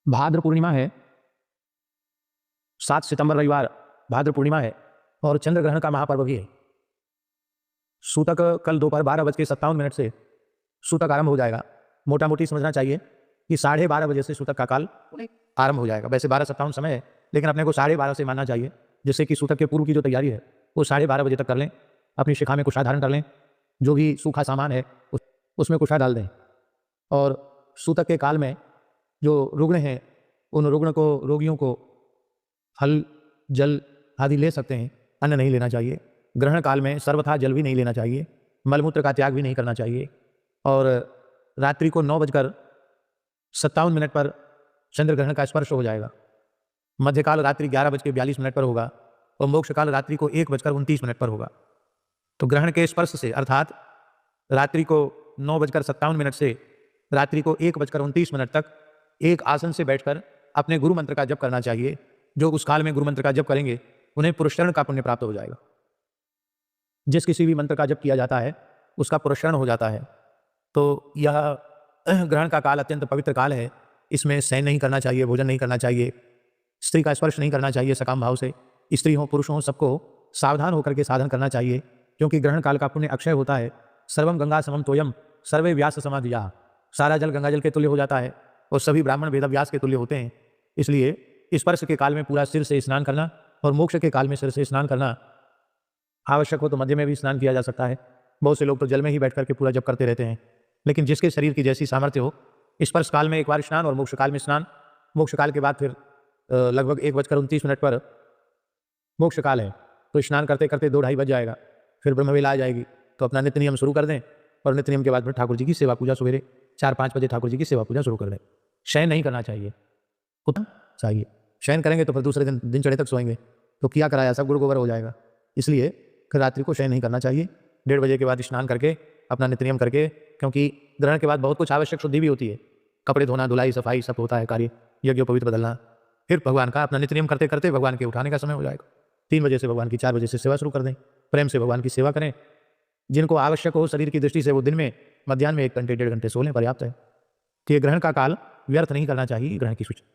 भाद्र पूर्णिमा है, 7 सितंबर रविवार भाद्र पूर्णिमा है और चंद्र ग्रहण का महापर्व भी है। सूतक कल दोपहर 12:57 से सूतक आरंभ हो जाएगा। मोटा मोटी समझना चाहिए कि 12:30 बजे से सूतक का काल आरंभ हो जाएगा। वैसे 12:57 समय है, लेकिन अपने को 12:30 से मानना चाहिए, जिससे कि सूतक के पूर्व की जो तैयारी है वो 12:30 बजे तक कर लें। अपनी शिखा में कुशा धारण कर लें, जो भी सूखा सामान है उसमें कुशा डाल दें। और सूतक के काल में जो रुग्ण हैं उन रुग्ण को, रोगियों को फल जल आदि ले सकते हैं, अन्न नहीं लेना चाहिए। ग्रहण काल में सर्वथा जल भी नहीं लेना चाहिए, मलमूत्र का त्याग भी नहीं करना चाहिए। और रात्रि को 9:57 पर चंद्र ग्रहण का स्पर्श हो जाएगा। मध्यकाल रात्रि 11:42 पर होगा और मोक्ष काल रात्रि को 1:29 पर होगा। तो ग्रहण के स्पर्श से अर्थात रात्रि को 9:57 से रात्रि को 1:29 तक एक आसन से बैठकर अपने गुरु मंत्र का जप करना चाहिए। जो उस काल में गुरु मंत्र का जप करेंगे उन्हें पुरस्करण का पुण्य प्राप्त हो जाएगा। जिस किसी भी मंत्र का जप किया जाता है उसका पुरस्करण हो जाता है। तो यह ग्रहण का काल अत्यंत पवित्र काल है। इसमें शयन नहीं करना चाहिए, भोजन नहीं करना चाहिए, स्त्री का स्पर्श नहीं करना चाहिए सकाम भाव से। स्त्री हो पुरुष हो सबको सावधान होकर के साधन करना चाहिए, क्योंकि ग्रहण काल का पुण्य अक्षय होता है। सर्वम गंगा समम तोयम सर्वे व्यास समाधिया, सारा जल गंगा जल के तुल्य हो जाता है और सभी ब्राह्मण वेद व्यास के तुल्य होते हैं। इसलिए स्पर्श के काल में पूरा सिर से स्नान करना और मोक्ष के काल में सिर से स्नान करना, आवश्यक हो तो मध्य में भी स्नान किया जा सकता है। बहुत से लोग तो जल में ही बैठ करके पूरा जप करते रहते हैं, लेकिन जिसके शरीर की जैसी सामर्थ्य हो, स्पर्श काल में एक बार स्नान और मोक्ष काल में स्नान। मोक्ष काल के बाद फिर लगभग 1:29 पर मोक्ष काल है, तो स्नान करते करते 2-2:30 बज जाएगा। फिर ब्रह्मवेला आ जाएगी, तो अपना नित्य नियम शुरू कर दें और नित्य नियम के बाद फिर ठाकुर जी की सेवा पूजा सवेरे 4-5 बजे ठाकुर जी की सेवा पूजा शुरू कर दें। शयन नहीं करना चाहिए, उतना चाहिए। शयन करेंगे तो फिर दूसरे दिन चढ़े तक सोएंगे तो किया कराया सब गुड़ गोबर हो जाएगा। इसलिए फिर रात्रि को शयन नहीं करना चाहिए। 1:30 बजे के बाद स्नान करके अपना नित्य नियम करके, क्योंकि ग्रहण के बाद बहुत कुछ आवश्यक शुद्धि भी होती है, कपड़े धोना, धुलाई, सफाई सब होता है कार्य, यज्ञोपवीत बदलना। फिर भगवान का अपना नित्य नियम करते करते भगवान के उठाने का समय हो जाएगा। 3 बजे से भगवान की 4 बजे से सेवा शुरू कर दें। प्रेम से भगवान की सेवा करें। जिनको आवश्यक हो शरीर की दृष्टि से वो दिन में मध्याह्न में 1 घंटे 1.5 घंटे सो लें, पर्याप्त है। तो ये ग्रहण का काल व्यर्थ नहीं करना चाहिए। ग्रहण की सूचना।